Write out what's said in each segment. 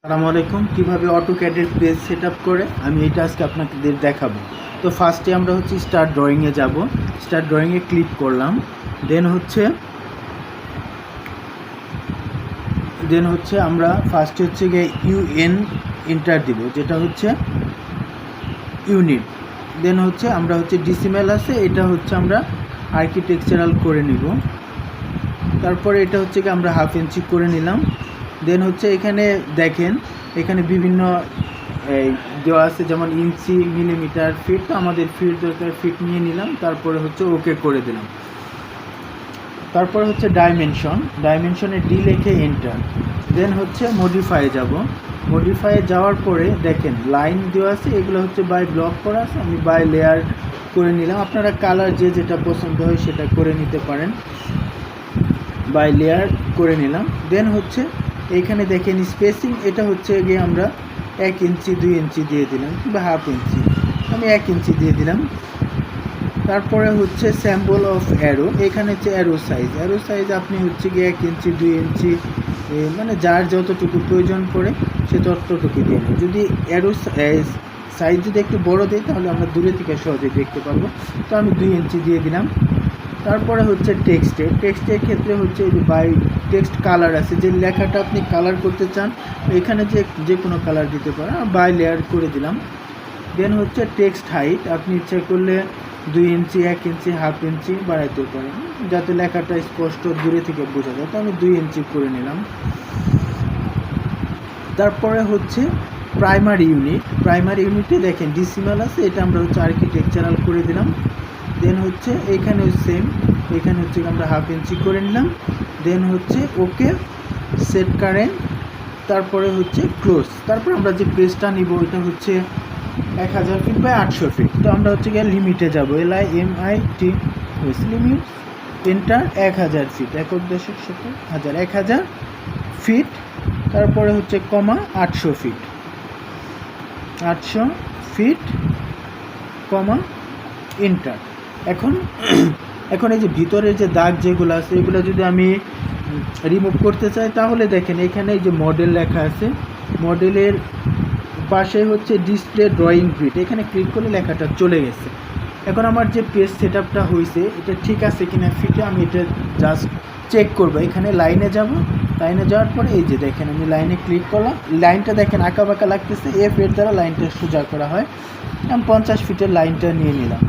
আসসালামু আলাইকুম। কীভাবে অটোক্যাডের পেজ সেট আপ করে আমি এটা আজকে আপনাদের দেখাবো। তো ফার্স্টে আমরা স্টার্ট ড্রয়িংয়ে যাব। স্টার্ট ড্রয়িংয়ে ক্লিক করলাম। দেন আমরা ফার্স্টে গিয়ে ইউএন এন্টার দিব, যেটা ইউনিট। দেন আমরা ডিসিমেল আছে, এটা আমরা আর্কিটেকচারাল করে নিব। তারপরে এটা কি আমরা হাফ ইঞ্চি করে নিলাম। দেন এখানে দেখেন, এখানে বিভিন্ন দেওয়া আছে, যেমন ইঞ্চি, মিলিমিটার, ফিট। তো আমাদের ফিট দরকার, ফিট নিয়ে নিলাম। তারপরে ওকে করে দিলাম। তারপরে ডাইমেনশনে ডি লিখে এন্টার। দেন মডিফাই যাব। মডিফাই যাওয়ার পরে দেখেন লাইন দেওয়া আছে, এগুলো বাই ব্লক করা আছে, আমি বাই লেয়ার করে নিলাম। আপনারা কালার যেটা পছন্দ হয় সেটা করে নিতে পারেন। বাই লেয়ার করে নিলাম। দেন এইখানে দেখেন স্পেসিং, এটা গিয়ে আমরা 1 ইঞ্চি 2 ইঞ্চি দিয়ে দিলাম, কিংবা হাফ ইঞ্চি। আমি 1 ইঞ্চি দিয়ে দিলাম। তারপরে স্যাম্পল অফ অ্যারো, এখানে অ্যারো সাইজ আপনি গিয়ে 1 ইঞ্চি 2 ইঞ্চি, মানে যার যতটুকু প্রয়োজন পড়ে সে ততটুকু দিয়ে নেয়। যদি অ্যারো সাইজ যদি একটু বড় দিই তাহলে আমরা দূরে থেকে সহজে দেখতে পারবো। তো আমি 2 ইঞ্চি দিয়ে দিলাম। তারপরে টেক্সটের ক্ষেত্রে বাই টেক্সট কালার আছে, যে লেখাটা আপনি কালার করতে চান এখানে যে কোনো কালার দিতে পারেন। বাই লেয়ার করে দিলাম। দেন টেক্সট হাইট, আপনি ইচ্ছা করলে 2 ইঞ্চি 1 ইঞ্চি হাফ ইঞ্চি বাড়াইতে পারেন, যাতে লেখাটা স্পষ্ট দূরে থেকে বোঝা যায়। তো আমি 2 ইঞ্চি করে নিলাম। তারপরে প্রাইমারি ইউনিটে দেখেন ডিসিমাল আছে, এটা আমরা আর্কিটেকচারাল করে দিলাম। দেন এইখানে সেম, এখানে আমরা হাফ ইঞ্চি করে নিলাম। দেন ওকে, সেট কারেন্ট। তারপরে ক্লোজ। তারপর আমরা যে পেজটা নিব এটা 1000 ফিট বাই 800 ফিট। তো আমরা গিয়ে লিমিটে যাব, LIMIT limit enter. 1000 feet, 1000 feet. তারপরে comma 800 feet, 800 feet, comma enter. এখন এই যে ভিতরের যে দাগ যেগুলো আছে এগুলো যদি আমি রিমুভ করতে চাই তাহলে দেখেন এখানে এই যে মডেল লেখা আছে, মডেলের পাশে ডিসপ্লে ড্রয়িং গ্রিড, এখানে ক্লিক করলে লেখাটা চলে গেছে। এখন আমার যে পেজ সেট আপটা হয়েছে এটা ঠিক আছে কিনা ফিটে, আমি এটা জাস্ট চেক করবো। এখানে লাইনে যাব, লাইনে যাওয়ার পরে এই যে দেখেন আমি লাইনে ক্লিক করলাম। লাইনটা দেখেন আঁকা বাঁকা লাগতেছে, এর দ্বারা লাইনটা সোজা করা হয়। আমি 50 ফিটের লাইনটা নিয়ে নিলাম,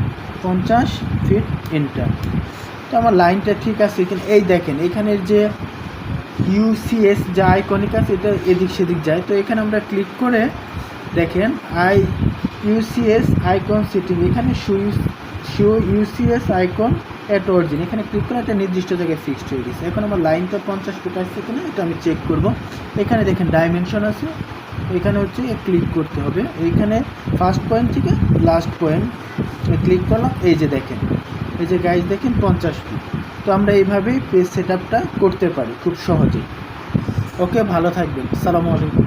50 ফিট, এন্টার। তো আমার লাইনটা ঠিক আছে। এই দেখেন এখানের যে UCS যা আইকনিক আছে এটা এদিক সেদিক যায়। তো এখানে আমরা ক্লিক করে দেখেন UCS আইকন সেটিং, এখানে show UCS icon at origin, এখানে ক্লিক করে একটা নির্দিষ্ট জায়গায় ফিক্সড হয়ে গেছে। এখন আমার লাইনটা 50 ফিট আসছে কিনা এটা আমি চেক করব। এখানে দেখেন ডাইমেনশন আছে, এখানে ক্লিক করতে হবে। এইখানে ফার্স্ট পয়েন্ট থেকে লাস্ট পয়েন্ট ক্লিক করলাম। এই যে দেখেন, এই যে গাইজ দেখেন 50 ফিট। তো আমরা এইভাবেই পেজ সেট আপটা করতে পারি খুব সহজেই। ওকে, ভালো থাকবেন। আসসালামু আলাইকুম।